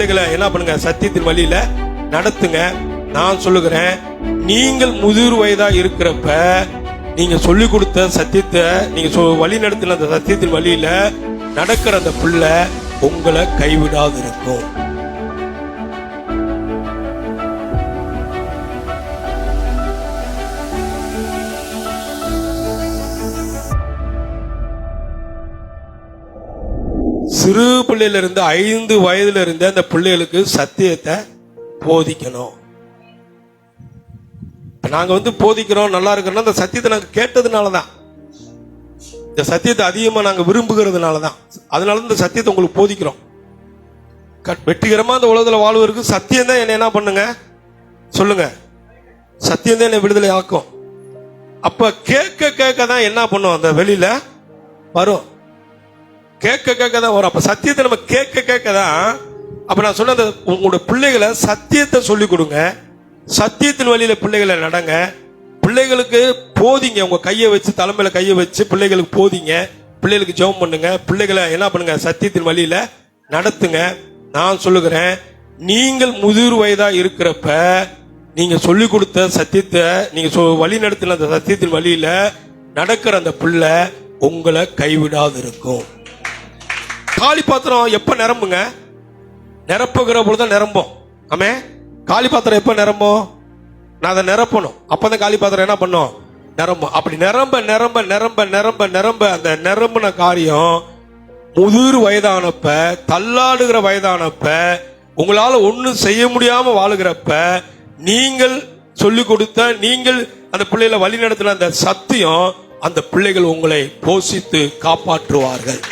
பிள்ளைகளை என்ன பண்ணுங்க, சத்தியத்தின் வழியில நடத்துங்க. நான் சொல்லுகிறேன், நீங்கள் முதிர் வயதா இருக்கிறப்ப நீங்க சொல்லி கொடுத்த சத்தியத்தை, நீங்க வழி நடத்தின அந்த சத்தியத்தின் வழியில நடக்கிற அந்த பிள்ளை உங்களை கைவிடாது இருக்கும். சிறு பிள்ளையில இருந்து 5 வயதுல இருந்து அந்த பிள்ளைகளுக்கு சத்தியத்தை போதிக்கணும். நாங்க போதிக்கிறோம், நல்லா இருக்கிறோம். அந்த சத்தியத்தை நாங்க கேட்டதுனாலதான், இந்த சத்தியத்தை அதிகமா நாங்க விரும்புகிறதுனாலதான், அதனால இந்த சத்தியத்தை உங்களுக்கு போதிக்கிறோம். வெற்றிகரமா அந்த உலகத்துல வாழ்வதற்கு சத்தியம் தான் என்ன பண்ணுங்க, சொல்லுங்க. சத்தியம் தான் என்னை விடுதலை ஆக்கும். அப்ப கேட்க கேட்க தான் என்ன பண்ணும், அந்த வெளியில வரும். கேட்க கேட்க தான் வரும். அப்ப சத்தியத்தை நம்ம கேட்க கேட்க தான். அப்ப நான் சொன்ன உங்களோட பிள்ளைகளை சத்தியத்தை சொல்லிக் கொடுங்க. சத்தியத்தின் வழியில பிள்ளைகளை நடங்க. பிள்ளைகளுக்கு போதிங்க. உங்க கையை வச்சு, தலைமையில கையை வச்சு பிள்ளைகளுக்கு போதிங்க. பிள்ளைகளுக்கு ஜெபம் பண்ணுங்க. பிள்ளைகளை என்ன பண்ணுங்க, சத்தியத்தின் வழியில நடத்துங்க. நான் சொல்லுகிறேன், நீங்கள் முதிர் வயதா இருக்கிறப்ப நீங்க சொல்லிக் கொடுத்த சத்தியத்தை, நீங்க வழி நடத்தின அந்த சத்தியத்தின் வழியில நடக்கிற அந்த பிள்ளை உங்களை கைவிடாது இருக்கும். காலி பாத்திரம் எப்ப நிரம்புங்க, நிரப்புகிற பொழுதுதான் நிரம்பும். ஆமே, காலி பாத்திரம் எப்ப நிரம்பும், நான் அதை நிரப்பணும். அப்பதான் காலி பாத்திரம் என்ன பண்ணும், நிரம்பும். அப்படி நிரம்ப நிரம்ப நிரம்ப நிரம்ப நிரம்ப அந்த நிரம்பின காரியம் முதிர் வயதானப்ப, தள்ளாடுகிற வயதானப்ப, உங்களால ஒன்னும் செய்ய முடியாம வாழுகிறப்ப, நீங்கள் சொல்லிக் கொடுத்த, நீங்கள் அந்த பிள்ளைகளை வழி நடத்தின அந்த சத்தியம், அந்த பிள்ளைகள் உங்களை போஷித்து காப்பாற்றுவார்கள்.